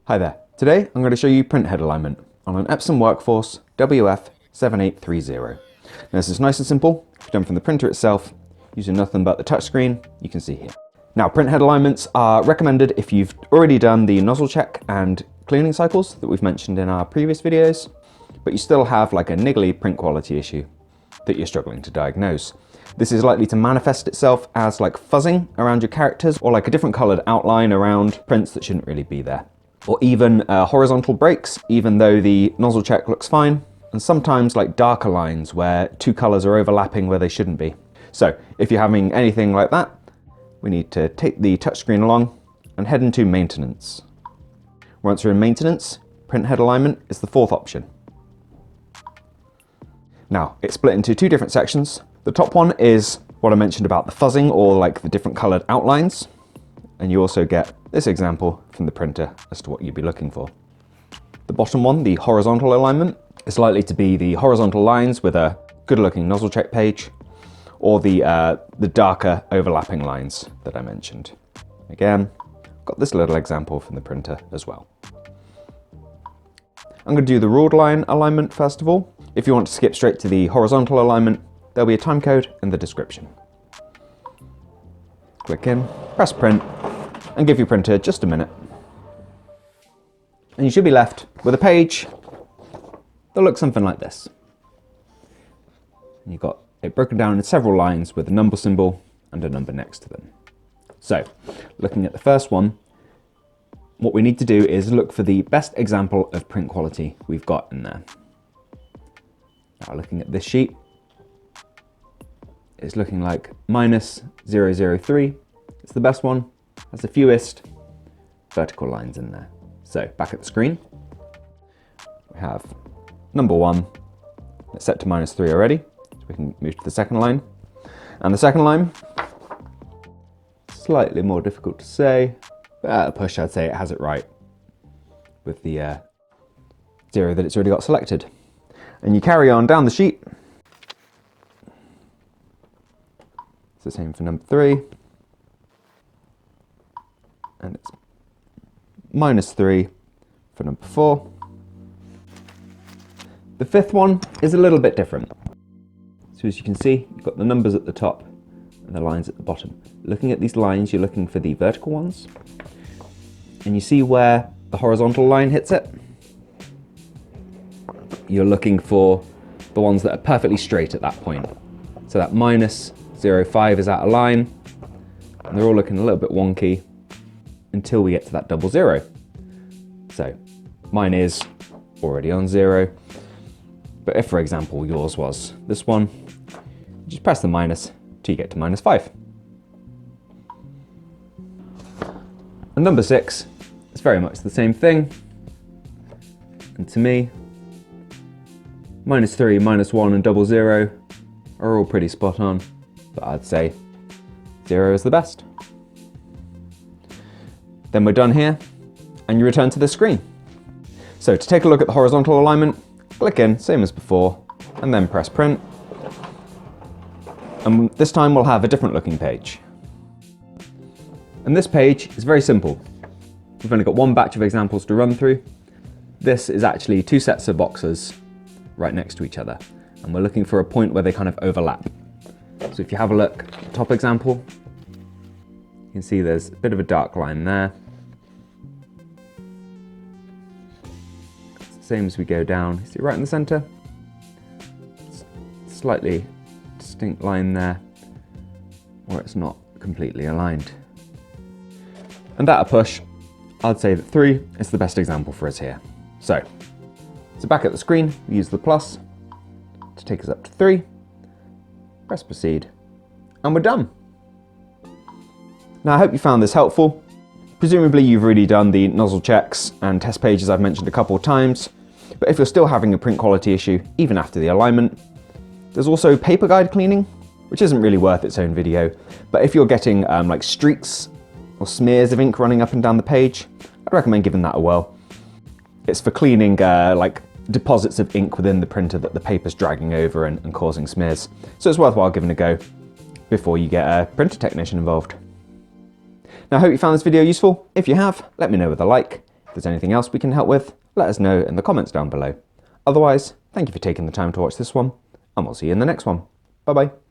Hi there. Today I'm going to show you printhead alignment on an Epson WorkForce WF-7830. Now this is nice and simple. If done from the printer itself, using nothing but the touchscreen, you can see here. Now printhead alignments are recommended if you've already done the nozzle check and cleaning cycles that we've mentioned in our previous videos, but you still have like a niggly print quality issue that you're struggling to diagnose. This is likely to manifest itself as like fuzzing around your characters or like a different colored outline around prints that shouldn't really be there. Or even horizontal breaks, even though the nozzle check looks fine. And sometimes like darker lines where two colors are overlapping where they shouldn't be. So if you're having anything like that, we need to take the touchscreen along and head into maintenance. Once you're in maintenance, printhead alignment is the fourth option. Now it's split into two different sections. The top one is what I mentioned about the fuzzing or like the different colored outlines. And you also get this example from the printer as to what you'd be looking for. The bottom one, the horizontal alignment, is likely to be the horizontal lines with a good looking nozzle check page, or the darker overlapping lines that I mentioned. Again, got this little example from the printer as well. I'm going to do the ruled line alignment first of all. If you want to skip straight to the horizontal alignment, there'll be a time code in the description. Click in, press print, and give your printer just a minute. And you should be left with a page that looks something like this. And you've got it broken down in several lines with a number symbol and a number next to them. So, looking at the first one, what we need to do is look for the best example of print quality we've got in there. Now looking at this sheet, it's looking like -003. It's the best one. Has the fewest vertical lines in there. So back at the screen, we have number one. It's set to -3 already. So we can move to the second line. And the second line, slightly more difficult to say. But at a push, I'd say it has it right with the 0 that it's already got selected. And you carry on down the sheet. It's the same for number 3. And it's -3 for number 4. The fifth one is a little bit different. So as you can see, you've got the numbers at the top and the lines at the bottom. Looking at these lines, you're looking for the vertical ones. And you see where the horizontal line hits it? You're looking for the ones that are perfectly straight at that point. So that -0.5 is out of line, and they're all looking a little bit wonky until we get to that 00. So mine is already on 0, but if for example yours was this one, just press the minus till you get to -5. And number 6 is very much the same thing, and to me, -3, -1 and 00 are all pretty spot on, but I'd say 0 is the best. Then we're done here, and you return to the screen. So to take a look at the horizontal alignment, click in, same as before, and then press print. And this time we'll have a different looking page. And this page is very simple. We've only got one batch of examples to run through. This is actually 2 sets of boxes right next to each other, and we're looking for a point where they kind of overlap. So if you have a look at the top example, you can see there's a bit of a dark line there. It's the same as we go down. You see right in the center? Slightly distinct line there, where it's not completely aligned. And at a push, I'd say that 3 is the best example for us here. So back at the screen, we use the plus to take us up to 3, press proceed, and we're done. Now I hope you found this helpful. Presumably you've already done the nozzle checks and test pages I've mentioned a couple of times, but if you're still having a print quality issue, even after the alignment, there's also paper guide cleaning, which isn't really worth its own video, but if you're getting like streaks or smears of ink running up and down the page, I'd recommend giving that a whirl. It's for cleaning like deposits of ink within the printer that the paper's dragging over and causing smears. So it's worthwhile giving a go before you get a printer technician involved. Now I hope you found this video useful. If you have, let me know with a like. there's anything else we can help with, let us know in the comments down below. Otherwise, thank you for taking the time to watch this one, and we'll see you in the next one. Bye bye.